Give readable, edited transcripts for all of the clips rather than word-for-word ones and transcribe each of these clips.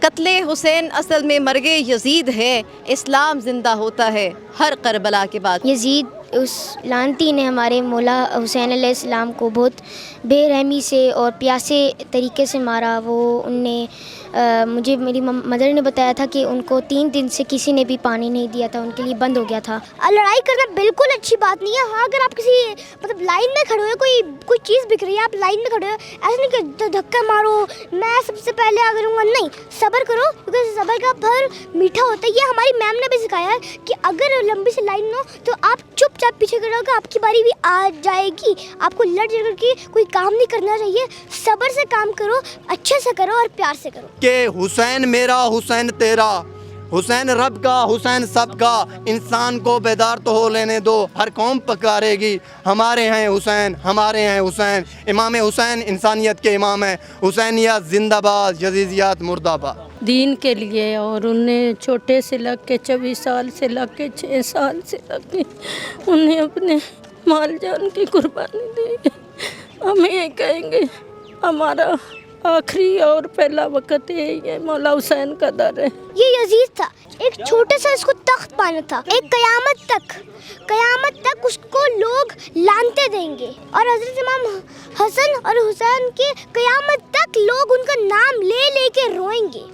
قتل حسین اصل میں مرگ یزید ہے، اسلام زندہ ہوتا ہے ہر کربلا کے بعد۔ یزید اس لعنتی نے ہمارے مولا حسین علیہ السلام کو بہت بے رحمی سے اور پیاسے طریقے سے مارا۔ وہ ان نے مجھے میری مدر نے بتایا تھا کہ ان کو 3 دن سے کسی نے بھی پانی نہیں دیا تھا، ان کے لیے بند ہو گیا تھا۔ لڑائی کرنا بالکل اچھی بات نہیں ہے۔ ہاں اگر آپ کسی مطلب لائن میں کھڑے ہوئے، کوئی چیز بک رہی ہے، آپ لائن میں کھڑے ہوئے، ایسا نہیں کہ دھکا مارو میں سب سے پہلے آ کروں گا، نہیں، صبر کرو کیونکہ صبر کا پھل میٹھا ہوتا ہے۔ یہ ہماری میم نے بھی سکھایا ہے کہ اگر لمبی سی لائن ہو تو آپ چپ چاپ پیچھے کرو گے، آپ کی باری بھی آ جائے گی۔ آپ کو لڑ جھگڑ کے کوئی کام نہیں کرنا چاہیے، صبر سے کام کرو، اچھے سے کرو اور پیار سے کرو۔ کہ حسین میرا حسین تیرا، حسین رب کا حسین سب کا، انسان کو بیدار تو ہو لینے دو، ہر قوم پکارے گی ہمارے ہیں حسین، ہمارے ہیں حسین۔ امام حسین انسانیت کے امام ہیں، حسینیت زندہ باد، یزیدیت مردہ باد۔ دین کے لیے، اور انہیں چھوٹے سے لگ کے 24 سال سے لگ کے 6 سال سے لگ کے انہیں اپنے مال جان کی قربانی دی۔ ہم یہ کہیں گے ہمارا آخری اور پہلا وقت یہی ہے، مولا حسین کا در ہے۔ یہ یزید تھا، ایک چھوٹے سا اس کو تخت پانا تھا، ایک قیامت تک اس کو لوگ لانتے دیں گے، اور حضرت امام حسن اور حسین کے قیامت تک لوگ ان کا نام لے لے کے روئیں گے۔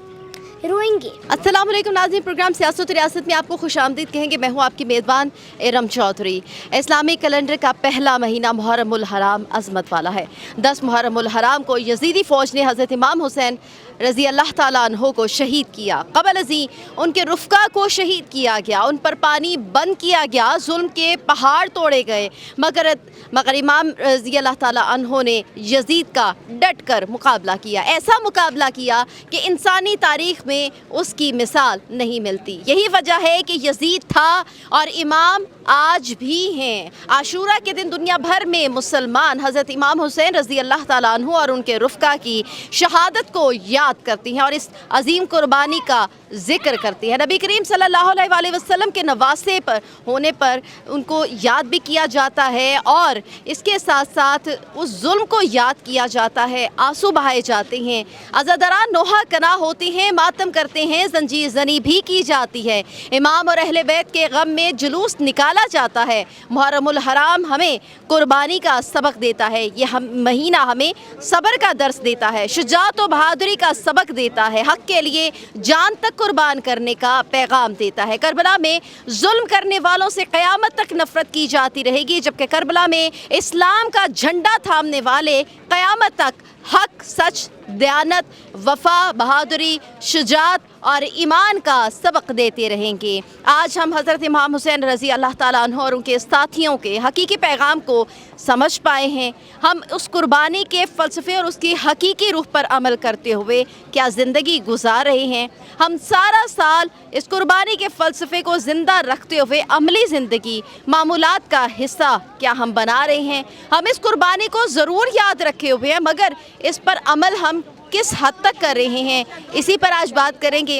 السلام علیکم ناظرین، پروگرام سیاست و ریاست میں آپ کو خوش آمدید کہیں گے۔ میں ہوں آپ کی میزبان ارم چودھری۔ اسلامی کیلنڈر کا پہلا مہینہ محرم الحرام عظمت والا ہے۔ 10 محرم الحرام کو یزیدی فوج نے حضرت امام حسین رضی اللہ تعالیٰ عنہ کو شہید کیا۔ قبل ازیں ان کے رفقا کو شہید کیا گیا، ان پر پانی بند کیا گیا، ظلم کے پہاڑ توڑے گئے، مگر امام رضی اللہ تعالیٰ عنہ نے یزید کا ڈٹ کر مقابلہ کیا، ایسا مقابلہ کیا کہ انسانی تاریخ میں اس کی مثال نہیں ملتی۔ یہی وجہ ہے کہ یزید تھا اور امام آج بھی ہیں۔ عاشورہ کے دن دنیا بھر میں مسلمان حضرت امام حسین رضی اللہ تعالیٰ عنہ اور ان کے رفقا کی شہادت کو یاد کرتی ہیں اور اس عظیم قربانی کا ذکر کرتی ہے۔ نبی کریم صلی اللہ علیہ وآلہ وسلم کے نواسے پر ہونے پر ان کو یاد بھی کیا جاتا ہے، اور اس کے ساتھ ساتھ اس ظلم کو یاد کیا جاتا ہے، آنسو بہائے جاتے ہیں، عزاداران نوحہ کنا ہوتے ہیں، ماتم کرتے ہیں، زنجیر زنی بھی کی جاتی ہے، امام اور اہل بیت کے غم میں جلوس نکالا جاتا ہے۔ محرم الحرام ہمیں قربانی کا سبق دیتا ہے، یہ مہینہ ہمیں صبر کا درس دیتا ہے، شجاعت و بہادری کا سبق دیتا ہے، حق کے لیے جان تک قربان کرنے کا پیغام دیتا ہے۔ کربلا میں ظلم کرنے والوں سے قیامت تک نفرت کی جاتی رہے گی، جبکہ کربلا میں اسلام کا جھنڈا تھامنے والے قیامت تک حق، سچ، دیانت، وفا، بہادری، شجاعت اور ایمان کا سبق دیتے رہیں گے۔ آج ہم حضرت امام حسین رضی اللہ تعالیٰ عنہ اور ان کے ساتھیوں کے حقیقی پیغام کو سمجھ پائے ہیں۔ ہم اس قربانی کے فلسفے اور اس کی حقیقی روح پر عمل کرتے ہوئے کیا زندگی گزار رہے ہیں؟ ہم سارا سال اس قربانی کے فلسفے کو زندہ رکھتے ہوئے عملی زندگی، معمولات کا حصہ کیا ہم بنا رہے ہیں؟ ہم اس قربانی کو ضرور یاد رکھے ہوئے ہیں، مگر اس پر عمل ہم کس حد تک کر رہے ہیں؟ اسی پر آج بات کریں گے۔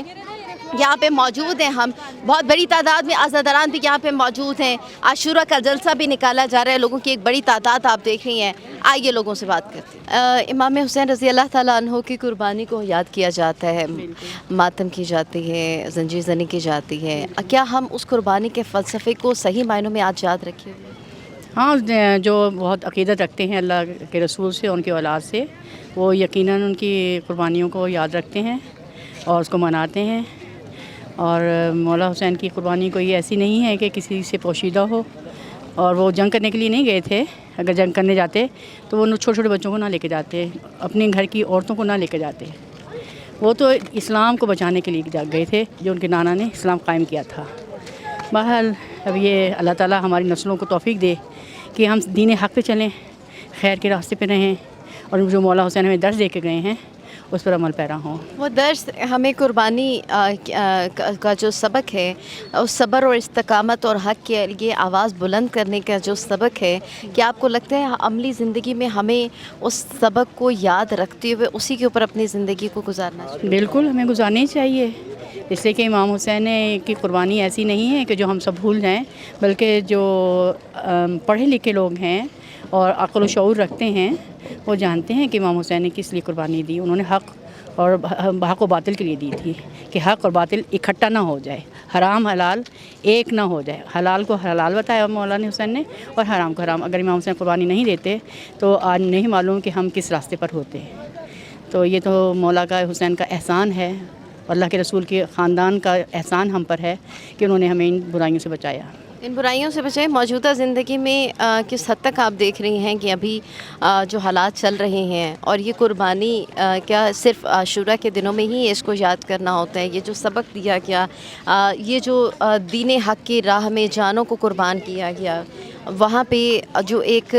یہاں پہ موجود ہیں ہم، بہت بڑی تعداد میں عزاداران بھی یہاں پہ موجود ہیں۔ عاشورہ کا جلسہ بھی نکالا جا رہا ہے، لوگوں کی ایک بڑی تعداد آپ دیکھ رہی ہیں۔ آئیے لوگوں سے بات کرتے ہیں۔ امام حسین رضی اللہ تعالیٰ عنہ کی قربانی کو یاد کیا جاتا ہے، ماتم کی جاتی ہے، زنجیر زنی کی جاتی ہے، کیا ہم اس قربانی کے فلسفے کو صحیح معنوں میں آج یاد رکھے ہوئے؟ ہاں، جو بہت عقیدت رکھتے ہیں اللہ کے رسول سے، ان کے اولاد سے، وہ یقیناً ان کی قربانیوں کو یاد رکھتے ہیں اور اس کو مناتے ہیں۔ اور مولا حسین کی قربانی کوئی ایسی نہیں ہے کہ کسی سے پوشیدہ ہو، اور وہ جنگ کرنے کے لیے نہیں گئے تھے۔ اگر جنگ کرنے جاتے تو وہ چھوٹے چھوٹے بچوں کو نہ لے کے جاتے، اپنے گھر کی عورتوں کو نہ لے کے جاتے، وہ تو اسلام کو بچانے کے لیے گئے تھے، جو ان کے نانا نے اسلام قائم کیا تھا۔ بہرحال اب یہ اللہ تعالیٰ ہماری نسلوں کو توفیق دے کہ ہم دین حق پہ چلیں، خیر کے راستے پہ رہیں، اور جو مولا حسین ہمیں درس دے کے گئے ہیں اس پر عمل پیرا ہوں۔ وہ درس ہمیں قربانی کا جو سبق ہے، اس صبر اور استقامت اور حق کے لیے آواز بلند کرنے کا جو سبق ہے، کیا آپ کو لگتا ہے عملی زندگی میں ہمیں اس سبق کو یاد رکھتے ہوئے اسی کے اوپر اپنی زندگی کو گزارنا چاہیے؟ بالکل، ہمیں گزارنی چاہیے، اس لیے کہ امام حسین کی قربانی ایسی نہیں ہے کہ جو ہم سب بھول جائیں، بلکہ جو پڑھے لکھے لوگ ہیں اور عقل و شعور رکھتے ہیں، وہ جانتے ہیں کہ امام حسین نے کس لیے قربانی دی۔ انہوں نے حق اور حق و باطل کے لیے دی تھی کہ حق اور باطل اکٹھا نہ ہو جائے، حرام حلال ایک نہ ہو جائے. حلال کو حلال بتایا مولانا حسین نے اور حرام کو حرام. اگر امام حسین قربانی نہیں دیتے تو آج نہیں معلوم کہ ہم کس راستے پر ہوتے ہیں. تو یہ تو مولا کا حسین کا احسان ہے، اللہ کے رسول کے خاندان کا احسان ہم پر ہے کہ انہوں نے ہمیں ان برائیوں سے بچایا. ان برائیوں سے بچائے. موجودہ زندگی میں کس حد تک آپ دیکھ رہی ہیں کہ ابھی جو حالات چل رہے ہیں اور یہ قربانی کیا صرف عاشورہ کے دنوں میں ہی اس کو یاد کرنا ہوتا ہے؟ یہ جو سبق دیا گیا، یہ جو دین حق کی راہ میں جانوں کو قربان کیا گیا، وہاں پہ جو ایک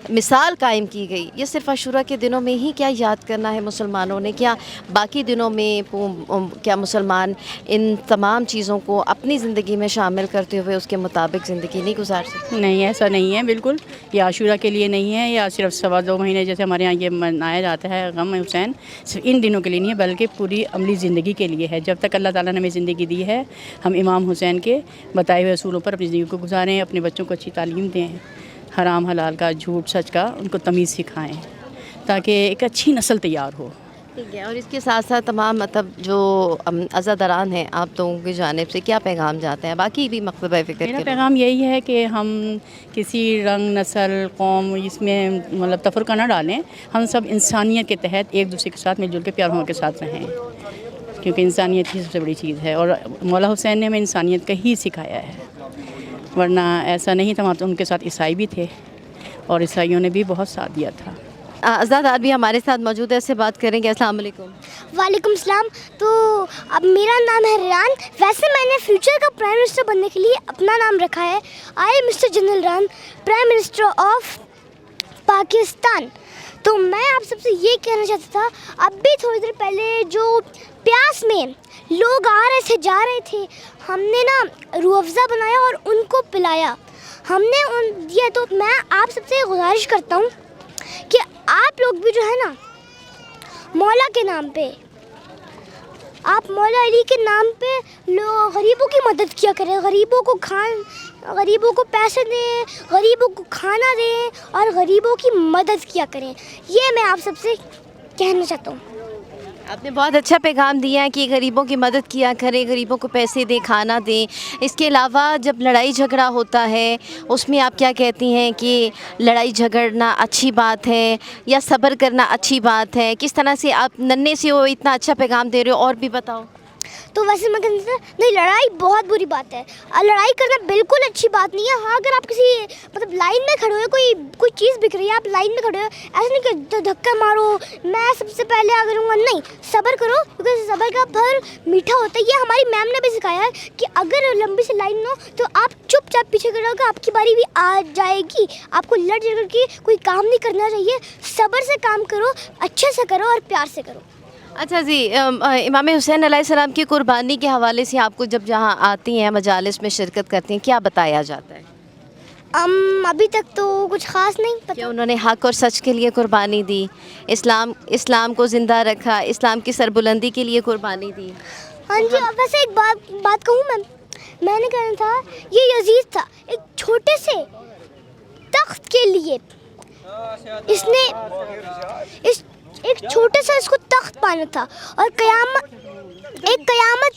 مثال قائم کی گئی، یہ صرف عاشورہ کے دنوں میں ہی کیا یاد کرنا ہے مسلمانوں نے؟ کیا باقی دنوں میں کیا مسلمان ان تمام چیزوں کو اپنی زندگی میں شامل کرتے ہوئے اس کے مطابق زندگی نہیں گزار سکتے؟ نہیں، ایسا نہیں ہے بالکل. یہ عاشورہ کے لیے نہیں ہے یا صرف 2.25 مہینے جیسے ہمارے یہاں یہ منایا جاتا ہے غم حسین، صرف ان دنوں کے لیے نہیں ہے بلکہ پوری عملی زندگی کے لیے ہے. جب تک اللہ تعالیٰ نے ہمیں زندگی دی ہے ہم امام حسین کے بتائے ہوئے اصولوں پر اپنی زندگی کو گزاریں، اپنے بچوں کو اچھی تعلیم دیں، حرام حلال کا، جھوٹ سچ کا ان کو تمیز سکھائیں تاکہ ایک اچھی نسل تیار ہو. ٹھیک ہے. اور اس کے ساتھ ساتھ تمام مطلب جو عزاداران ہیں آپ لوگوں کی جانب سے کیا پیغام جاتے ہیں باقی بھی مکتبہ فکر میرا کے؟ پیغام یہی ہے کہ ہم کسی رنگ، نسل، قوم اس میں مطلب تفرقہ نہ ڈالیں. ہم سب انسانیت کے تحت ایک دوسرے کے ساتھ مل جل کے پیار محبت کے ساتھ رہیں، کیونکہ انسانیت ہی سب سے بڑی چیز ہے. اور مولا حسین نے ہمیں انسانیت کا ہی سکھایا ہے، ورنہ ایسا نہیں تھا. ان کے ساتھ عیسائی بھی تھے اور عیسائیوں نے بھی بہت ساتھ دیا تھا. آزاد بھی ہمارے ساتھ موجود ہے، اس سے بات کریں گے. السلام علیکم. وعلیکم السلام. تو اب میرا نام ہے ریان. ویسے میں نے فیوچر کا پرائم منسٹر بننے کے لیے اپنا نام رکھا ہے I Mr general Rayan, prime minister of Pakistan. تو میں آپ سب سے یہ کہنا چاہتا تھا، اب بھی تھوڑی دیر پہلے جو پیاس میں لوگ آ رہے تھے جا رہے تھے، ہم نے نا روح افزا بنایا اور ان کو پلایا، ہم نے دیا. تو میں آپ سب سے گزارش کرتا ہوں کہ آپ لوگ بھی جو ہے نا مولا کے نام پہ، آپ مولا علی کے نام پہ غریبوں کی مدد کیا کریں، غریبوں کو پیسے دیں، غریبوں کو کھانا دیں اور غریبوں کی مدد کیا کریں. یہ میں آپ سب سے کہنا چاہتا ہوں. آپ نے بہت اچھا پیغام دیا ہے کہ غریبوں کی مدد کیا کریں، غریبوں کو پیسے دیں، کھانا دیں. اس کے علاوہ جب لڑائی جھگڑا ہوتا ہے اس میں آپ کیا کہتی ہیں کہ لڑائی جھگڑنا اچھی بات ہے یا صبر کرنا اچھی بات ہے؟ کس طرح سے آپ ننھے سے وہ اتنا اچھا پیغام دے رہے ہو، اور بھی بتاؤ. تو ویسے میں کہتا ہوں نہیں، لڑائی بہت بری بات ہے، لڑائی کرنا بالکل اچھی بات نہیں ہے. ہاں اگر آپ کسی مطلب لائن میں کھڑے ہوئے، کوئی چیز بک رہی ہے، آپ لائن میں کھڑے ہوئے، ایسا نہیں کہ دھکا مارو میں سب سے پہلے آ کروں گا. نہیں، صبر کرو کیونکہ صبر کا پھل میٹھا ہوتا ہے. یہ ہماری میم نے بھی سکھایا ہے کہ اگر لمبی سی لائن ہو تو آپ چپ چاپ پیچھے کرو گے، آپ کی باری بھی آ جائے گی. آپ کو لڑ جھگڑ کے کوئی کام نہیں کرنا چاہیے، صبر سے کام کرو، اچھے سے کرو اور پیار سے کرو. اچھا جی، امام حسین علیہ السلام کی قربانی کے حوالے سے آپ کو جب جہاں آتی ہیں مجالس میں شرکت کرتی ہیں کیا بتایا جاتا ہے؟ ابھی تک تو کچھ خاص نہیں کہ پتہ. انہوں نے حق اور سچ کے لیے قربانی دی، اسلام کو زندہ رکھا، اسلام کی سربلندی کے لیے قربانی دی. ہاں جی. اور ویسے ایک بات کہوں میں نے کہنا تھا، یہ یزید تھا ایک چھوٹے سے تخت کے لیے، اس نے ایک چھوٹے سا اس کو تخت پانا تھا اور قیامت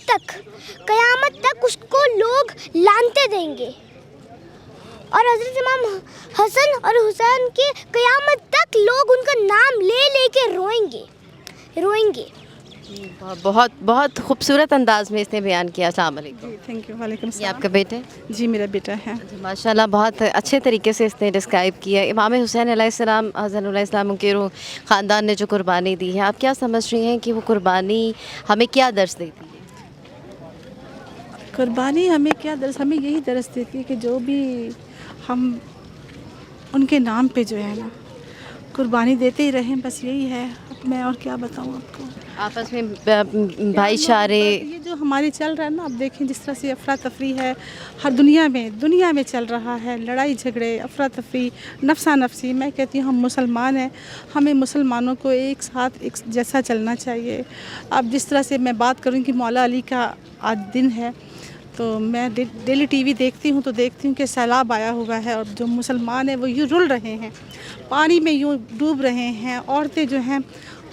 تک اس کو لوگ لانتے دیں گے. اور حضرت امام حسن اور حسین کے قیامت تک لوگ ان کا نام لے کے روئیں گے. بہت بہت خوبصورت انداز میں اس نے بیان کیا. السلام علیکم. Thank you. وعلیکم یہ السلام. آپ کا بیٹا ہے؟ جی میرا بیٹا ہے. ماشاءاللہ بہت اچھے طریقے سے اس نے ڈسکرائب کیا. امام حسین علیہ السلام حضرت علیہ السلام کے روح خاندان نے جو قربانی دی ہے، آپ کیا سمجھ رہی ہیں کہ وہ قربانی ہمیں کیا درس دیتی ہے؟ قربانی ہمیں کیا درس، ہمیں یہی درس دیتی ہے کہ جو بھی ہم ان کے نام پہ جو ہے نا قربانی دیتے ہی رہیں، بس یہی ہے. میں اور کیا بتاؤں آپ کو. آپس میں بھائی چارے، یہ جو ہمارے چل رہا ہے نا، آپ دیکھیں جس طرح سے افراتفری ہے ہر دنیا میں چل رہا ہے، لڑائی جھگڑے، افراتفری، نفسا نفسی. میں کہتی ہوں ہم مسلمان ہیں، ہمیں مسلمانوں کو ایک ساتھ ایک جیسا چلنا چاہیے. اب جس طرح سے میں بات کروں کہ مولا علی کا آج دن ہے، تو میں ڈیلی ٹی وی دیکھتی ہوں کہ سیلاب آیا ہوا ہے اور جو مسلمان ہیں وہ یوں رل رہے ہیں، پانی میں یوں ڈوب رہے ہیں. عورتیں جو ہیں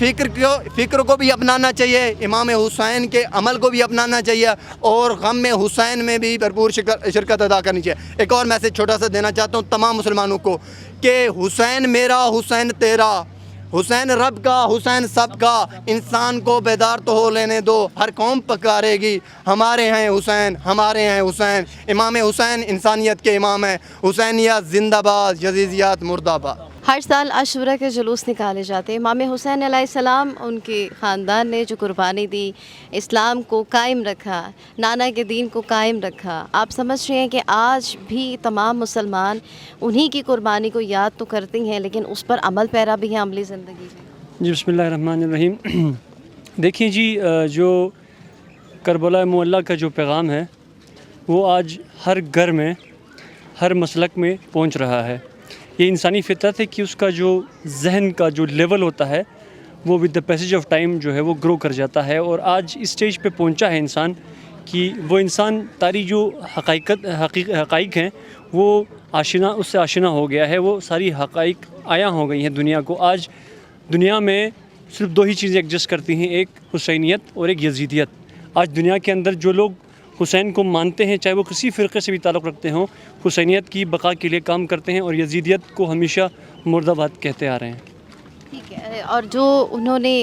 فکر کو بھی اپنانا چاہیے, امام حسین کے عمل کو بھی اپنانا چاہیے, اور غم میں حسین میں بھی بھرپور شرکت ادا کرنی چاہیے. ایک اور میسج چھوٹا سا دینا چاہتا ہوں تمام مسلمانوں کو کہ حسین میرا حسین تیرا, حسین رب کا حسین سب کا, انسان کو بیدار تو ہو لینے دو, ہر قوم پکارے گی ہمارے ہیں حسین, ہمارے ہیں حسین. امام حسین انسانیت کے امام ہیں. حسینیت زندہ باد, یزیدیت مردہ باد. ہر سال عاشورہ کے جلوس نکالے جاتے ہیں. امام حسین علیہ السلام, ان کے خاندان نے جو قربانی دی, اسلام کو قائم رکھا, نانا کے دین کو قائم رکھا. آپ سمجھ رہے ہیں کہ آج بھی تمام مسلمان انہی کی قربانی کو یاد تو کرتے ہیں, لیکن اس پر عمل پیرا بھی ہیں عملی زندگی میں. جی بسم اللہ الرحمن الرحیم. دیکھیں جی, جو کربلا معلیٰ کا جو پیغام ہے وہ آج ہر گھر میں, ہر مسلک میں پہنچ رہا ہے. یہ انسانی فطرت ہے کہ اس کا جو ذہن کا جو لیول ہوتا ہے وہ with the passage of time جو ہے وہ گرو کر جاتا ہے, اور آج اس اسٹیج پہ پہنچا ہے انسان کہ وہ انسان ساری جو حقائق ہیں وہ اس سے آشنا ہو گیا ہے. وہ ساری حقائق آیا ہو گئی ہیں دنیا کو. آج دنیا میں صرف دو ہی چیزیں ایگزسٹ کرتی ہیں, ایک حسینیت اور ایک یزیدیت. آج دنیا کے اندر جو لوگ حسین کو مانتے ہیں, چاہے وہ کسی فرقے سے بھی تعلق رکھتے ہوں, حسینیت کی بقا کے لیے کام کرتے ہیں, اور یزیدیت کو ہمیشہ مردہ باد کہتے آ رہے ہیں. ٹھیک ہے. اور جو انہوں نے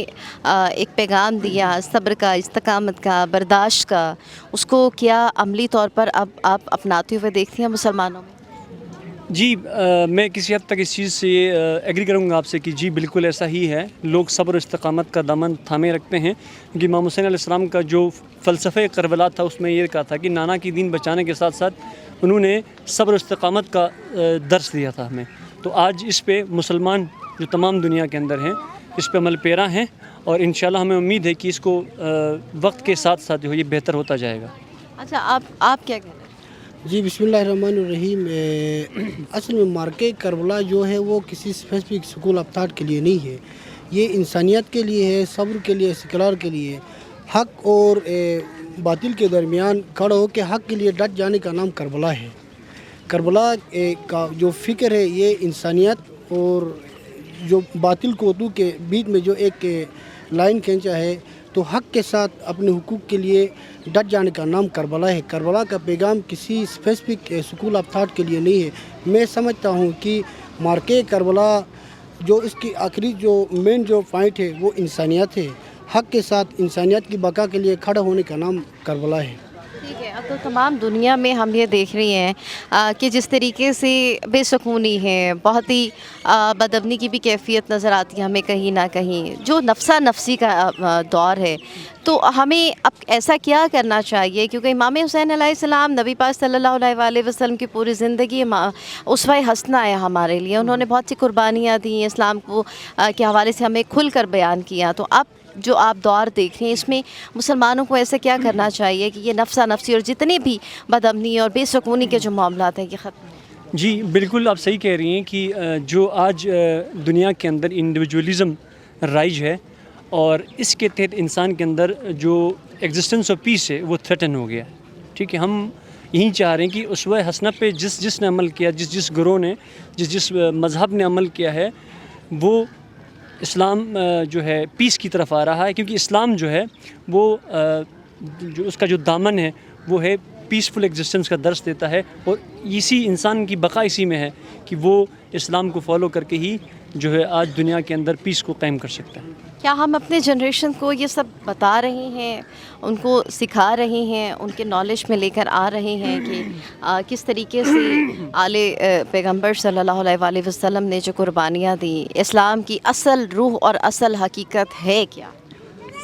ایک پیغام دیا صبر کا, استقامت کا, برداشت کا, اس کو کیا عملی طور پر اب آپ اپناتے ہوئے دیکھتی ہیں مسلمانوں میں؟ جی میں کسی حد تک اس چیز سے ایگری کروں گا آپ سے کہ جی بالکل ایسا ہی ہے. لوگ صبر و استقامت کا دامن تھامے رکھتے ہیں, کیونکہ امام حسین علیہ السلام کا جو فلسفہ کربلا تھا اس میں یہ کہا تھا کہ نانا کی دین بچانے کے ساتھ ساتھ انہوں نے صبر و استقامت کا درس دیا تھا ہمیں. تو آج اس پہ مسلمان جو تمام دنیا کے اندر ہیں اس پہ عمل پیرا ہیں, اور انشاءاللہ ہمیں امید ہے کہ اس کو وقت کے ساتھ ساتھ جو ہے یہ بہتر ہوتا جائے گا. اچھا, آپ کیا کہہ رہے ہیں؟ جی بسم اللہ الرحمن الرحیم. اصل میں مارکے کربلا جو ہے وہ کسی اسپیسیفک اسکول آف تھاٹ کے لیے نہیں ہے, یہ انسانیت کے لیے ہے, صبر کے لیے, استقرار کے لیے, حق اور باطل کے درمیان کھڑا ہو کے حق کے لیے ڈٹ جانے کا نام کربلا ہے. کربلا کا جو فکر ہے یہ انسانیت اور جو باطل کو اردو کے بیچ میں جو ایک لائن کھینچا ہے, تو حق کے ساتھ اپنے حقوق کے لیے ڈٹ جانے کا نام کربلا ہے. کربلا کا پیغام کسی اسپیسیفک اسکول آف تھاٹ کے لیے نہیں ہے. میں سمجھتا ہوں کہ مارکے کربلا جو اس کی آخری جو مین جو پوائنٹ ہے وہ انسانیت ہے. حق کے ساتھ انسانیت کی بقا کے لیے کھڑا ہونے کا نام کربلا ہے. ٹھیک ہے. اب تو تمام دنیا میں ہم یہ دیکھ رہے ہیں کہ جس طریقے سے بے سکونی ہے, بہت ہی بدامنی کی بھی کیفیت نظر آتی ہے ہمیں کہیں نہ کہیں, جو نفسا نفسی کا دور ہے. تو ہمیں اب ایسا کیا کرنا چاہیے, کیونکہ امام حسین علیہ السلام نبی پاک صلی اللہ علیہ وسلم کی پوری زندگی اسوہ حسنہ ہے ہمارے لیے. انہوں نے بہت سی قربانیاں دیں, اسلام کو کے حوالے سے ہمیں کھل کر بیان کیا. تو اب جو آپ دور دیکھ رہے ہیں اس میں مسلمانوں کو ایسا کیا کرنا چاہیے کہ یہ نفسا نفسی اور جتنے بھی بدامنی اور بے سکونی کے جو معاملات ہیں یہ ختم ہوں؟ جی بالکل آپ صحیح کہہ رہی ہیں کہ جو آج دنیا کے اندر انڈیویجولزم رائج ہے, اور اس کے تحت انسان کے اندر جو ایگزسٹنس آف پیس ہے وہ تھریٹن ہو گیا. ٹھیک ہے, ہم یہی چاہ رہے ہیں کہ اسوہ حسنہ پہ جس نے عمل کیا, جس گروہ نے, جس مذہب نے عمل کیا ہے, وہ اسلام جو ہے پیس کی طرف آ رہا ہے. کیونکہ اسلام جو ہے وہ جو اس کا جو دامن ہے وہ ہے پیسفل ایگزسٹنس کا درس دیتا ہے, اور اسی انسان کی بقا اسی میں ہے کہ وہ اسلام کو فالو کر کے ہی جو ہے آج دنیا کے اندر پیس کو قائم کر سکتا ہے. کیا ہم اپنے جنریشن کو یہ سب بتا رہے ہیں, ان کو سکھا رہے ہیں, ان کے نالج میں لے کر آ رہے ہیں کہ کس طریقے سے آل پیغمبر صلی اللہ علیہ وسلم نے جو قربانیاں دیں, اسلام کی اصل روح اور اصل حقیقت ہے کیا؟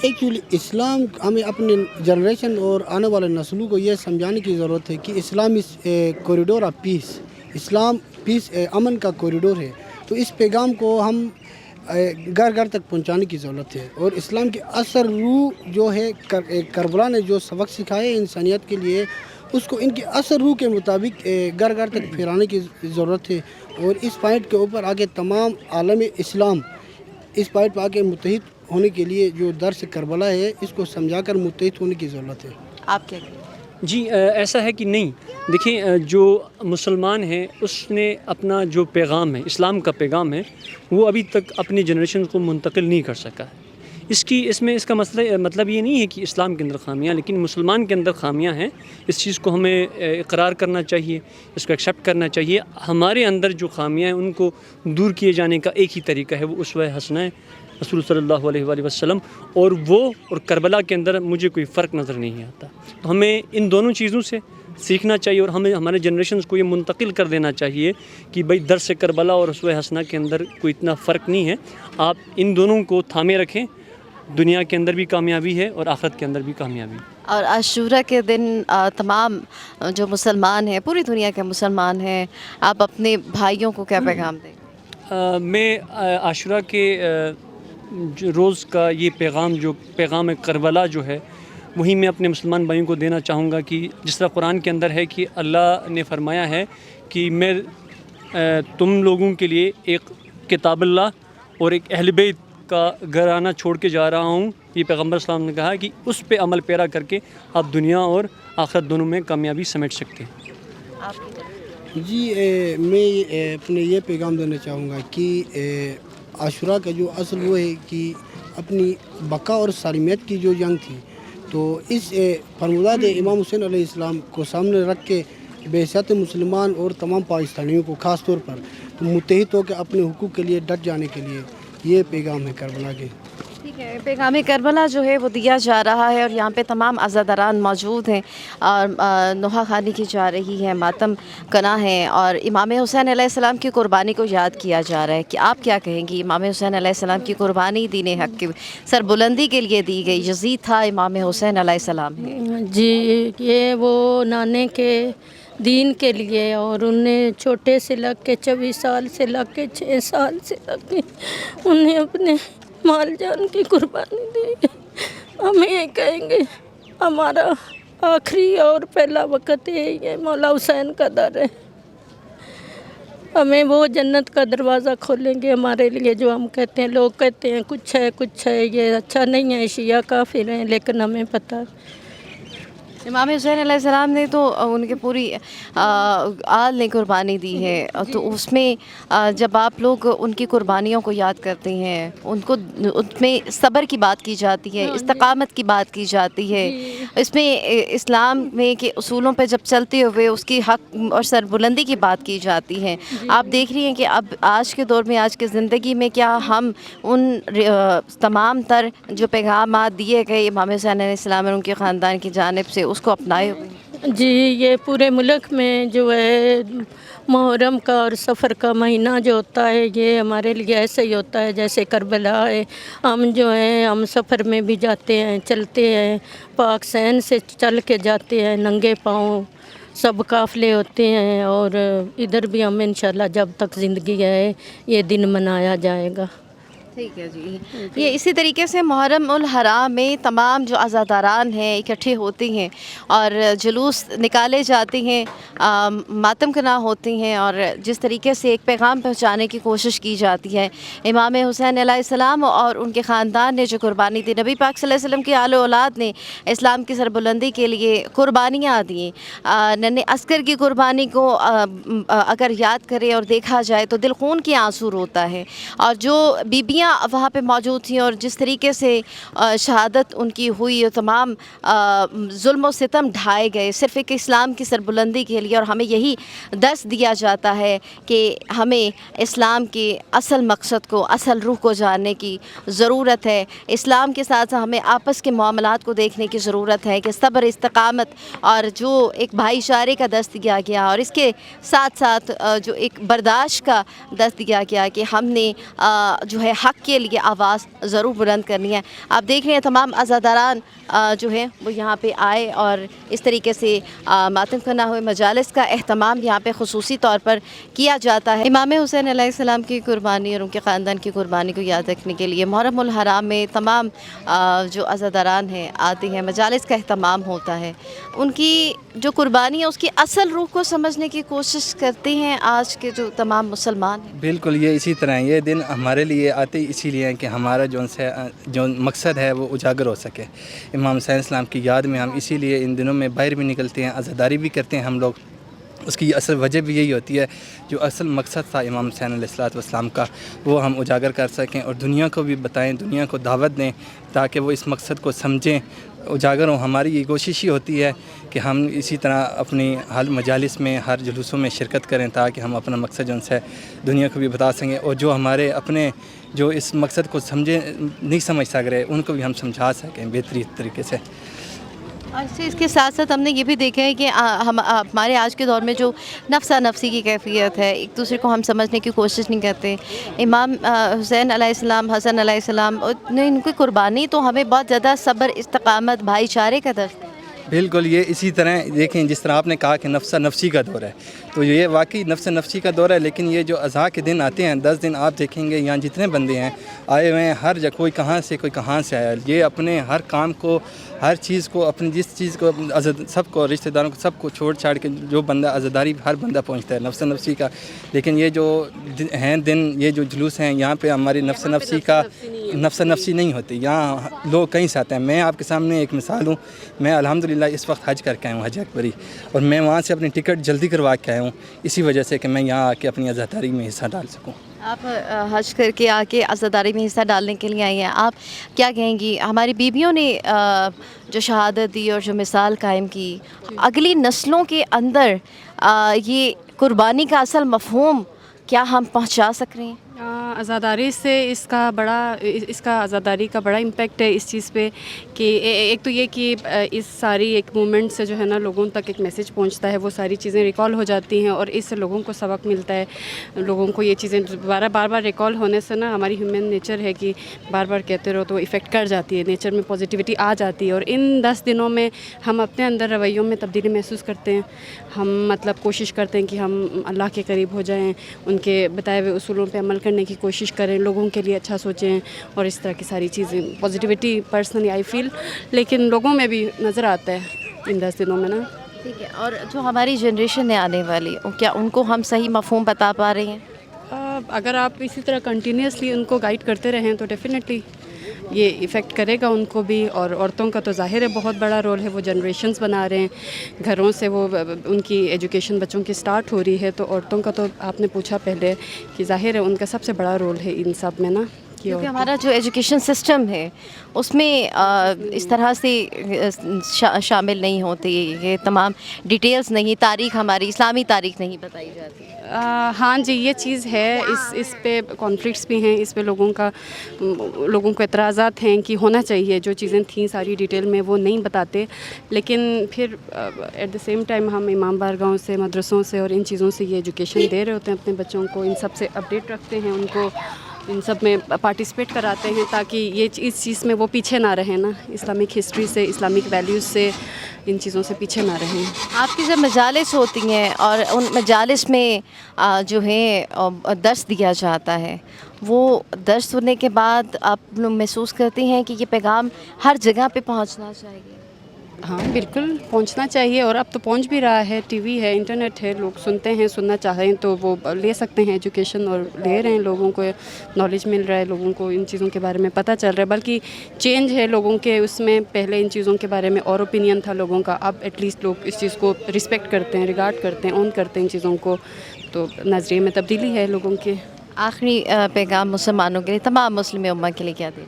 ایکچولی اسلام ہمیں اپنے جنریشن اور آنے والے نسلوں کو یہ سمجھانے کی ضرورت ہے کہ اسلام اس کوریڈور آف پیس, اسلام پیس امن کا کوریڈور ہے. تو اس پیغام کو ہم گھر گھر تک پہنچانے کی ضرورت ہے. اور اسلام کی اثر روح جو ہے کربلا نے جو سبق سکھائے انسانیت کے لیے, اس کو ان کی اثر روح کے مطابق گھر گھر تک پھیلانے کی ضرورت ہے. اور اس پوائنٹ کے اوپر آگے تمام عالم اسلام اس پوائنٹ پہ آگے متحد ہونے کے لیے جو درس کربلا ہے اس کو سمجھا کر متحد ہونے کی ضرورت ہے. آپ کیا کہیں؟ جی ایسا ہے کہ نہیں, دیکھیں جو مسلمان ہے اس نے اپنا جو پیغام ہے, اسلام کا پیغام ہے, وہ ابھی تک اپنی جنریشن کو منتقل نہیں کر سکا ہے. اس کا مطلب یہ نہیں ہے کہ اسلام کے اندر خامیاں، لیکن مسلمان کے اندر خامیاں ہیں. اس چیز کو ہمیں اقرار کرنا چاہیے، اس کو ایکسیپٹ کرنا چاہیے. ہمارے اندر جو خامیاں ہیں ان کو دور کیے جانے کا ایک ہی طریقہ ہے، وہ اسوہ حسنہ ہے رسول صلی اللہ علیہ وآلہ وسلم، اور کربلا کے اندر مجھے کوئی فرق نظر نہیں آتا. تو ہمیں ان دونوں چیزوں سے سیکھنا چاہیے، اور ہمیں ہمارے جنریشنز کو یہ منتقل کر دینا چاہیے کہ بھئی درس کربلا اور اسوہ حسنہ کے اندر کوئی اتنا فرق نہیں ہے. آپ ان دونوں کو تھامے رکھیں، دنیا کے اندر بھی کامیابی ہے اور آخرت کے اندر بھی کامیابی ہے. اور عاشورہ کے دن تمام جو مسلمان ہیں، پوری دنیا کے مسلمان ہیں، آپ اپنے بھائیوں کو کیا پیغام دیں؟ میں عاشورہ کے روز کا یہ پیغام کربلا جو ہے وہی میں اپنے مسلمان بھائیوں کو دینا چاہوں گا کہ جس طرح قرآن کے اندر ہے کہ اللہ نے فرمایا ہے کہ میں تم لوگوں کے لیے ایک کتاب اللہ اور ایک اہل بیت کا گھرانہ چھوڑ کے جا رہا ہوں. یہ پیغمبر صلی اللہ علیہ وسلم نے کہا کہ اس پہ عمل پیرا کر کے آپ دنیا اور آخرت دونوں میں کامیابی سمیٹ سکتے ہیں. جی میں اپنے یہ پیغام دینا چاہوں گا کہ عاشورہ کا جو اصل وہ ہے کہ اپنی بقا اور سالمیت کی جو جنگ تھی، تو اس فرموداد امام حسین علیہ السلام کو سامنے رکھ کے بعثت مسلمان اور تمام پاکستانیوں کو خاص طور پر متحد ہو کے اپنے حقوق کے لیے ڈٹ جانے کے لیے یہ پیغام ہے کربلا کے. ٹھیک ہے، پیغام کربلا جو ہے وہ دیا جا رہا ہے، اور یہاں پہ تمام عزاداران موجود ہیں اور نوحہ خوانی کی جا رہی ہے، ماتم کنا ہے، اور امام حسین علیہ السلام کی قربانی کو یاد کیا جا رہا ہے. کہ آپ کیا کہیں گی؟ امام حسین علیہ السلام کی قربانی دین حق کی سربلندی کے لیے دی گئی. یزید تھا، امام حسین علیہ السلام ہے. جی، یہ وہ نانے کے دین کے لیے، اور انہیں چھوٹے سے لگ کے 24 سال سے لگ کے 6 سال سے لگ کے انہیں اپنے مال جان کی قربانی دی. ہم یہ کہیں گے ہمارا آخری اور پہلا وقت یہی ہے، مولا حسین کا در ہے. ہمیں وہ جنت کا دروازہ کھولیں گے ہمارے لیے جو ہم کہتے ہیں. لوگ کہتے ہیں کچھ ہے یہ اچھا نہیں ہے، شیعہ کافر ہیں، لیکن ہمیں پتہ امام حسین علیہ السلام نے تو ان کے پوری آل نے قربانی دی ہے. تو اس میں جب آپ لوگ ان کی قربانیوں کو یاد کرتے ہیں، ان میں صبر کی بات کی جاتی ہے، استقامت کی بات کی جاتی ہے، اس میں اسلام میں کے اصولوں پہ جب چلتے ہوئے اس کی حق اور سربلندی کی بات کی جاتی ہے. آپ دیکھ رہی ہیں کہ اب آج کے دور میں، آج کی زندگی میں، کیا ہم ان تمام تر جو پیغامات دیے گئے امام حسین علیہ السلام اور ان کے خاندان کی جانب سے اس کو اپنائے ہوئے؟ جی، یہ پورے ملک میں جو ہے محرم کا اور سفر کا مہینہ جو ہوتا ہے، یہ ہمارے لیے ایسے ہی ہوتا ہے جیسے کربلا ہے. ہم جو ہیں ہم سفر میں بھی جاتے ہیں، چلتے ہیں، پاک صحن سے چل کے جاتے ہیں ننگے پاؤں، سب قافلے ہوتے ہیں، اور ادھر بھی ہم انشاءاللہ جب تک زندگی ہے یہ دن منایا جائے گا. ٹھیک ہے جی. یہ اسی طریقے سے محرم الحرام میں تمام جو عزاداران ہیں اکٹھے ہوتے ہیں اور جلوس نکالے جاتے ہیں، ماتم کنا ہوتے ہیں، اور جس طریقے سے ایک پیغام پہنچانے کی کوشش کی جاتی ہے. امام حسین علیہ السلام اور ان کے خاندان نے جو قربانی دی، نبی پاک صلی اللہ علیہ وسلم کی آل و اولاد نے اسلام کی سربلندی کے لیے قربانیاں دیں. ننھے عسکر کی قربانی کو اگر یاد کرے اور دیکھا جائے تو دل خون کی آنسو روتا ہے. اور جو بیبیاں وہاں پہ موجود تھیں اور جس طریقے سے شہادت ان کی ہوئی، اور تمام ظلم و ستم ڈھائے گئے صرف ایک اسلام کی سربلندی کے لیے. اور ہمیں یہی درس دیا جاتا ہے کہ ہمیں اسلام کے اصل مقصد کو، اصل روح کو جاننے کی ضرورت ہے. اسلام کے ساتھ ہمیں آپس کے معاملات کو دیکھنے کی ضرورت ہے کہ صبر، استقامت اور جو ایک بھائی چارے کا درس دیا گیا، اور اس کے ساتھ ساتھ جو ایک برداشت کا درس دیا گیا کہ ہم نے جو ہے حق کے لیے آواز ضرور بلند کرنی ہے. آپ دیکھ رہے ہیں تمام عزاداران جو ہیں وہ یہاں پہ آئے اور اس طریقے سے ماتم کرنا ہوئے. مجالس کا اہتمام یہاں پہ خصوصی طور پر کیا جاتا ہے. امام حسین علیہ السلام کی قربانی اور ان کے خاندان کی قربانی کو یاد رکھنے کے لیے محرم الحرام میں تمام جو عزاداران ہیں آتے ہیں، مجالس کا اہتمام ہوتا ہے. ان کی جو قربانی ہے اس کی اصل روح کو سمجھنے کی کوشش کرتے ہیں آج کے جو تمام مسلمان ہیں. بالکل، یہ اسی طرح یہ دن ہمارے لیے آتے اسی لیے ہیں کہ ہمارا جو مقصد ہے وہ اجاگر ہو سکے. امام حسین السلام کی یاد میں ہم اسی لیے ان دنوں میں باہر بھی نکلتے ہیں، عزاداری بھی کرتے ہیں ہم لوگ. اس کی اصل وجہ بھی یہی ہوتی ہے، جو اصل مقصد تھا امام حسین علیہ السلام کا وہ ہم اجاگر کر سکیں اور دنیا کو بھی بتائیں، دنیا کو دعوت دیں تاکہ وہ اس مقصد کو سمجھیں، اجاگر ہوں۔ ہماری یہ کوشش ہی ہوتی ہے کہ ہم اسی طرح اپنی ہر مجالس میں، ہر جلوسوں میں شرکت کریں تاکہ ہم اپنا مقصد جو ہے دنیا کو بھی بتا سکیں، اور جو ہمارے اپنے جو اس مقصد کو نہیں سمجھ سک رہے ان کو بھی ہم سمجھا سکیں بہترین طریقے سے۔ اس کے ساتھ ساتھ ہم نے یہ بھی دیکھا ہے کہ ہمارے آج کے دور میں جو نفسا نفسی کی کیفیت ہے، ایک دوسرے کو ہم سمجھنے کی کوشش نہیں کرتے۔ امام حسین علیہ السلام، حسن علیہ السلام، ان کی قربانی تو ہمیں بہت زیادہ صبر، استقامت، بھائی چارے کا درس ہے۔ بالکل، یہ اسی طرح دیکھیں جس طرح آپ نے کہا کہ نفسا نفسی کا دور ہے، تو یہ واقعی نفس نفسی کا دور ہے، لیکن یہ جو عزا کے دن آتے ہیں 10 دن آپ دیکھیں گے یہاں جتنے بندے ہیں آئے ہوئے ہیں، ہر جگہ کوئی کہاں سے آیا، یہ اپنے ہر کام کو، ہر چیز کو، اپنی جس چیز کو سب کو، رشتہ داروں کو، سب کو چھوڑ چھاڑ کے جو بندہ عزاداری ہر بندہ پہنچتا ہے نفس نفسی کا۔ لیکن یہ جو ہیں دن، یہ جو جلوس ہیں یہاں پہ ہماری نفس نفسی نہیں ہوتی، یہاں لوگ کہیں سے آتے ہیں۔ میں آپ کے سامنے ایک مثال ہوں، میں الحمدللہ اس وقت حج کر کے آیا ہوں، حج اکبری، اور میں وہاں سے اپنی ٹکٹ جلدی کروا کے آیا ہوں اسی وجہ سے کہ میں یہاں آ کے اپنی عزاداری میں حصہ ڈال سکوں۔ آپ حج کر کے آ کے عزاداری میں حصہ ڈالنے کے لیے آئی ہیں، آپ کیا کہیں گی؟ ہماری بیویوں نے جو شہادت دی اور جو مثال قائم کی، اگلی نسلوں کے اندر یہ قربانی کا اصل مفہوم کیا ہم پہنچا سک رہے ہیں؟ عزاداری سے اس کا عزاداری کا بڑا امپیکٹ ہے اس چیز پہ کہ ایک تو یہ کہ اس ساری ایک مومنٹ سے جو ہے نا لوگوں تک ایک میسیج پہنچتا ہے، وہ ساری چیزیں ریکال ہو جاتی ہیں اور اس سے لوگوں کو سبق ملتا ہے، لوگوں کو یہ چیزیں بار بار ریکال ہونے سے نا ہماری ہیومن نیچر ہے کہ بار بار کہتے رہو تو افیکٹ کر جاتی ہے، نیچر میں پازیٹیوٹی آ جاتی ہے، اور ان 10 دنوں میں ہم اپنے اندر رویوں میں تبدیلی محسوس کرتے ہیں، ہم مطلب کوشش کرتے ہیں کہ ہم اللہ کے قریب ہو جائیں، ان کے بتائے ہوئے اصولوں پہ عمل کرنے کی کوشش کریں، لوگوں کے لیے اچھا سوچیں اور اس طرح کی ساری چیزیں، پازیٹیوٹی پرسنلی آئی فیل لیکن لوگوں میں بھی نظر آتا ہے ان 10 دنوں میں نا۔ ٹھیک ہے، اور جو ہماری جنریشن ہے آنے والی، کیا ان کو ہم صحیح مفہوم بتا پا رہے ہیں؟ اگر آپ اسی طرح کنٹینیوسلی ان کو گائیڈ کرتے رہیں تو ڈیفینیٹلی یہ ایفیکٹ کرے گا ان کو بھی، اور عورتوں کا تو ظاہر ہے بہت بڑا رول ہے، وہ جنریشنز بنا رہے ہیں گھروں سے، وہ ان کی ایجوکیشن بچوں کی سٹارٹ ہو رہی ہے، تو عورتوں کا تو آپ نے پوچھا پہلے کہ ظاہر ہے ان کا سب سے بڑا رول ہے ان سب میں نا، کیونکہ ہمارا جو ایجوکیشن سسٹم ہے اس میں اس طرح سے شامل نہیں ہوتے، یہ تمام ڈیٹیلز نہیں، تاریخ ہماری اسلامی تاریخ نہیں بتائی جاتی۔ ہاں جی، یہ چیز ہے، اس پہ کانفلکٹس بھی ہیں، اس پہ لوگوں کو اعتراضات ہیں کہ ہونا چاہیے، جو چیزیں تھیں ساری ڈیٹیل میں وہ نہیں بتاتے، لیکن پھر ایٹ دا سیم ٹائم ہم امام بارگاہوں سے، مدرسوں سے اور ان چیزوں سے یہ ایجوکیشن دے رہے ہوتے ہیں اپنے بچوں کو، ان سب سے اپڈیٹ رکھتے ہیں، ان کو ان سب میں پارٹیسپیٹ کراتے ہیں تاکہ یہ اس چیز میں وہ پیچھے نہ رہیں نا، اسلامک ہسٹری سے، اسلامک ویلیوز سے، ان چیزوں سے پیچھے نہ رہیں۔ آپ کی جب مجالس ہوتی ہیں اور ان مجالس میں جو ہے درس دیا جاتا ہے، وہ درس سننے کے بعد آپ لوگ محسوس کرتے ہیں کہ یہ پیغام ہر جگہ پہ پہنچنا چاہیے؟ ہاں بالکل پہنچنا چاہیے، اور اب تو پہنچ بھی رہا ہے، ٹی وی ہے، انٹرنیٹ ہے، لوگ سنتے ہیں، سننا چاہیں تو وہ لے سکتے ہیں ایجوکیشن، اور لے رہے ہیں، لوگوں کو نالج مل رہا ہے، لوگوں کو ان چیزوں کے بارے میں پتہ چل رہا ہے، بلکہ چینج ہے لوگوں کے اس میں، پہلے ان چیزوں کے بارے میں اور اوپینین تھا لوگوں کا، اب ایٹ لیسٹ لوگ اس چیز کو رسپیکٹ کرتے ہیں، ریگارڈ کرتے ہیں، اون کرتے ہیں ان چیزوں کو، تو نظریے میں تبدیلی ہے لوگوں کے۔ آخری پیغام مسلمانوں کے لیے، تمام مسلم امہ کے لیے کیا دیں؟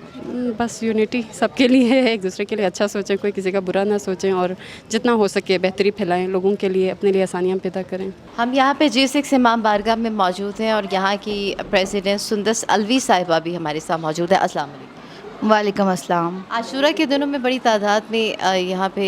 بس یونٹی سب کے لیے ہے، ایک دوسرے کے لیے اچھا سوچیں، کوئی کسی کا برا نہ سوچیں، اور جتنا ہو سکے بہتری پھیلائیں لوگوں کے لیے، اپنے لیے آسانیاں پیدا کریں۔ ہم یہاں پہ G6 امام بارگاہ میں موجود ہیں اور یہاں کی پریزیڈنٹ سندس الوی صاحبہ بھی ہمارے ساتھ موجود ہے۔ السلام علیکم۔ وعلیکم السلام۔ عاشورہ کے دنوں میں بڑی تعداد میں یہاں پہ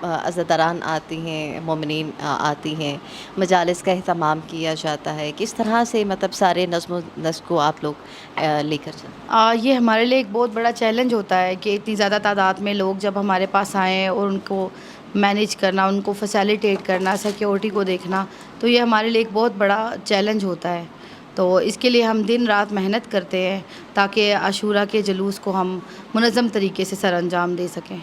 عزاداران آتی ہیں، مومنین آتی ہیں، مجالس کا اہتمام کیا جاتا ہے، کس طرح سے مطلب سارے نظم و نسق کو آپ لوگ لے کر چلیں؟ یہ ہمارے لیے ایک بہت بڑا چیلنج ہوتا ہے کہ اتنی زیادہ تعداد میں لوگ جب ہمارے پاس آئیں اور ان کو مینیج کرنا، ان کو فیسیلیٹیٹ کرنا، سیکیورٹی کو دیکھنا، تو یہ ہمارے لیے ایک بہت بڑا چیلنج ہوتا ہے، تو اس کے لیے ہم دن رات محنت کرتے ہیں تاکہ عاشورہ کے جلوس کو ہم منظم طریقے سے سر انجام دے سکیں۔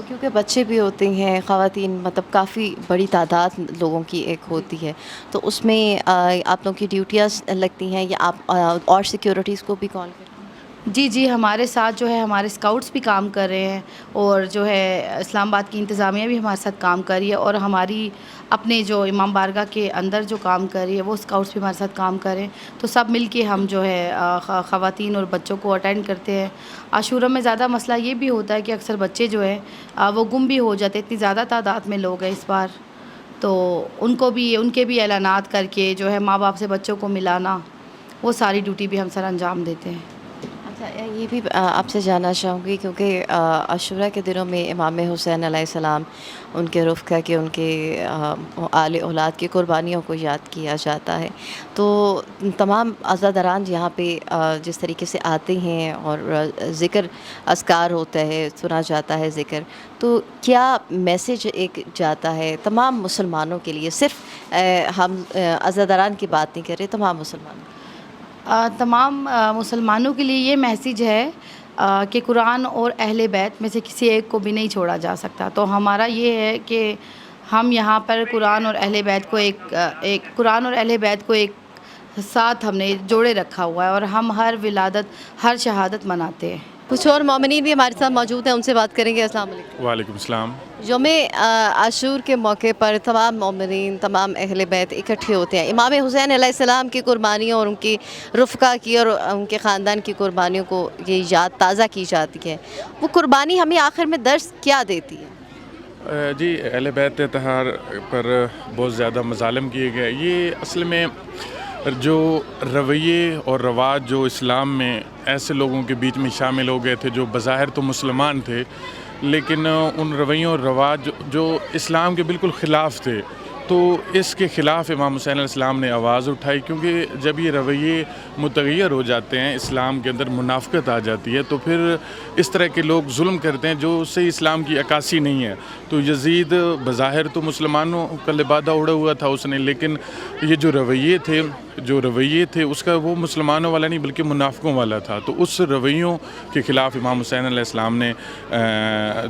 کیونکہ بچے بھی ہوتے ہیں، خواتین، مطلب کافی بڑی تعداد لوگوں کی ایک ہوتی ہے، تو اس میں آپ لوگوں کی ڈیوٹیاں لگتی ہیں یا آپ اور سیکیورٹیز کو بھی کال کرتے ہیں؟ جی ہمارے ساتھ جو ہے ہمارے اسکاؤٹس بھی کام کر رہے ہیں، اور جو ہے اسلام آباد کی انتظامیہ بھی ہمارے ساتھ کام کر رہی ہے، اور ہماری اپنے جو امام بارگاہ کے اندر جو کام کر رہی ہے وہ اسکاؤٹس بھی ہمارے ساتھ کام کریں. تو سب مل کے ہم جو ہے خواتین اور بچوں کو اٹینڈ کرتے ہیں. عاشورہ میں زیادہ مسئلہ یہ بھی ہوتا ہے کہ اکثر بچے جو ہے وہ گم بھی ہو جاتے. اتنی زیادہ تعداد میں لوگ ہیں اس بار, تو ان کے بھی اعلانات کر کے جو ہے ماں باپ سے بچوں کو ملانا, وہ ساری ڈیوٹی بھی ہم سر انجام دیتے ہیں. اچھا, یہ بھی آپ سے جاننا چاہوں گی کیونکہ عاشورہ کے دنوں میں امام حسین علیہ السلام, ان کے رفقا کے, ان کے آل اولاد کی قربانیوں کو یاد کیا جاتا ہے. تو تمام عزاداران یہاں پہ جس طریقے سے آتے ہیں اور ذکر اذکار ہوتا ہے, سنا جاتا ہے ذکر, تو کیا میسیج ایک جاتا ہے تمام مسلمانوں کے لیے؟ صرف ہم عزاداران کی بات نہیں کر رہے, تمام مسلمانوں. تمام مسلمانوں کے لیے یہ میسیج ہے کہ قرآن اور اہل بیت میں سے کسی ایک کو بھی نہیں چھوڑا جا سکتا. تو ہمارا یہ ہے کہ ہم یہاں پر قرآن اور اہل بیت کو ایک ساتھ ہم نے جوڑے رکھا ہوا ہے, اور ہم ہر ولادت, ہر شہادت مناتے ہیں. کچھ اور مومنین بھی ہمارے ساتھ موجود ہیں, ان سے بات کریں گے. السلام علیکم. وعلیکم السلام. یوم عاشور کے موقع پر تمام مومنین, تمام اہل بیت اکٹھے ہوتے ہیں. امام حسین علیہ السلام کی قربانیوں اور ان کی رفقا کی اور ان کے خاندان کی قربانیوں کو یہ یاد تازہ کی جاتی ہے. وہ قربانی ہمیں آخر میں درس کیا دیتی ہے؟ جی, اہل بیت اطہار پر بہت زیادہ مظالم کیے گئے. یہ اصل میں جو رویے اور رواج جو اسلام میں ایسے لوگوں کے بیچ میں شامل ہو گئے تھے جو بظاہر تو مسلمان تھے, لیکن ان رویوں اور رواج جو اسلام کے بالکل خلاف تھے, تو اس کے خلاف امام حسین علیہ السلام نے آواز اٹھائی. کیونکہ جب یہ رویے متغیر ہو جاتے ہیں, اسلام کے اندر منافقت آ جاتی ہے, تو پھر اس طرح کے لوگ ظلم کرتے ہیں جو سے اسلام کی عکاسی نہیں ہے. تو یزید بظاہر تو مسلمانوں کا لبادہ اڑا ہوا تھا اس نے, لیکن یہ جو رویے تھے اس کا وہ مسلمانوں والا نہیں بلکہ منافقوں والا تھا. تو اس رویوں کے خلاف امام حسین علیہ السلام نے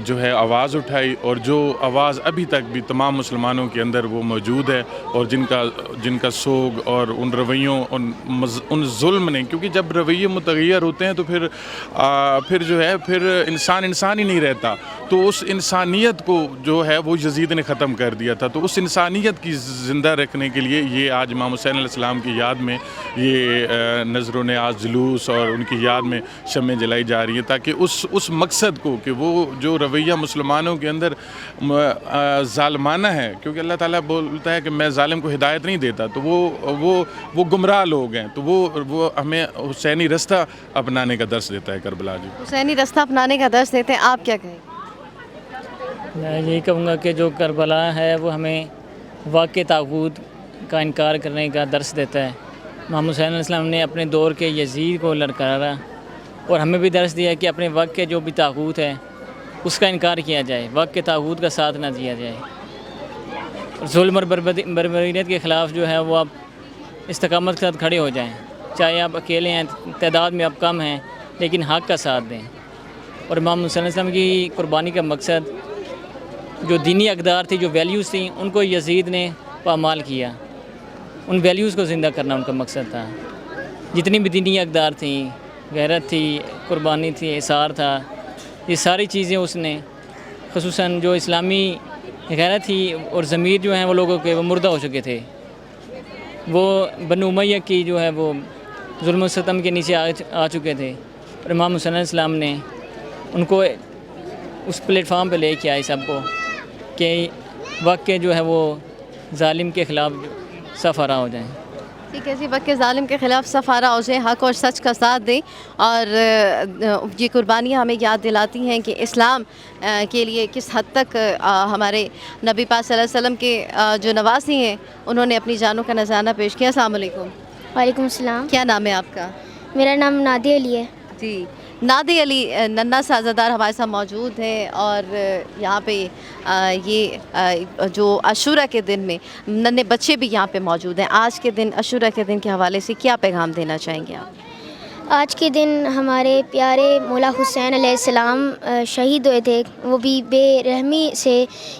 جو ہے آواز اٹھائی, اور جو آواز ابھی تک بھی تمام مسلمانوں کے اندر وہ موجود ہے, اور جن کا سوگ اور ان رویوں ان ظلم نے, کیونکہ جب رویے متغیر ہوتے ہیں تو پھر جو ہے پھر انسان ہی نہیں رہتا. تو اس انسانیت کو جو ہے وہ یزید نے ختم کر دیا تھا. تو اس انسانیت کی زندہ رکھنے کے لیے یہ آج امام حسین علیہ السلام کی یاد میں یہ نذر و نیاز جلوس اور ان کی یاد میں شمعیں جلائی جا رہی ہیں, تاکہ اس مقصد کو کہ وہ جو رویہ مسلمانوں کے اندر ظالمانہ ہے, کیونکہ اللہ تعالیٰ بولتا ہے کہ میں ظالم کو ہدایت نہیں دیتا, تو وہ گمراہ لوگ ہیں. تو وہ ہمیں حسینی رستہ اپنانے کا درس دیتا ہے کربلا. جی, حسینی رستہ اپنانے کا درس دیتے ہیں. آپ کیا کہیں؟ میں یہی کہوں گا کہ جو کربلا ہے وہ ہمیں واقع طاغوت کا انکار کرنے کا درس دیتا ہے. امام حسین علیہ السلام نے اپنے دور کے یزید کو لڑکارا, اور ہمیں بھی درس دیا کہ اپنے وقت کے جو بھی طاغوت ہے اس کا انکار کیا جائے, وقت کے طاغوت کا ساتھ نہ دیا جائے. ظلم اور بربریت کے خلاف جو ہے وہ آپ استقامت کے ساتھ کھڑے ہو جائیں, چاہے آپ اکیلے ہیں, تعداد میں آپ کم ہیں, لیکن حق کا ساتھ دیں. اور امام حسین علیہ السلام کی قربانی کا مقصد جو دینی اقدار تھی, جو ویلیوز تھیں, ان کو یزید نے پامال کیا. ان ویلیوز کو زندہ کرنا ان کا مقصد تھا. جتنی بھی دینی اقدار تھیں, غیرت تھی, قربانی تھی, اثار تھا, یہ ساری چیزیں اس نے, خصوصاً جو اسلامی غیرت تھی اور ضمیر جو ہیں وہ لوگوں کے وہ مردہ ہو چکے تھے. وہ بنو امیہ کی جو ہے وہ ظلم و ستم کے نیچے آ چکے تھے, اور امام حسین علیہ السلام نے ان کو اس پلیٹ فارم پہ لے کے آئے سب کو, کہ وقت کے جو ہے وہ ظالم کے خلاف صف آرا ہو جائیں. ٹھیک ہے جی, وقت کے ظالم کے خلاف صف آرا ہو جائیں, حق اور سچ کا ساتھ دیں. اور یہ قربانیاں ہمیں یاد دلاتی ہیں کہ اسلام کے لیے کس حد تک ہمارے نبی پاک صلی اللہ علیہ وسلم کے جو نواسی ہیں انہوں نے اپنی جانوں کا نذرانہ پیش کیا. السلام علیکم. وعلیکم السلام. کیا نام ہے آپ کا؟ میرا نام نادی علی ہے. جی, نادی علی ننا سازادار ہمارے ساتھ موجود ہیں, اور یہاں پہ یہ جو عاشورہ کے دن میں ننے بچے بھی یہاں پہ موجود ہیں. آج کے دن, عاشورہ کے دن کے حوالے سے کیا پیغام دینا چاہیں گے آپ؟ آج کے دن ہمارے پیارے مولا حسین علیہ السلام شہید ہوئے تھے. وہ بھی بے رحمی سے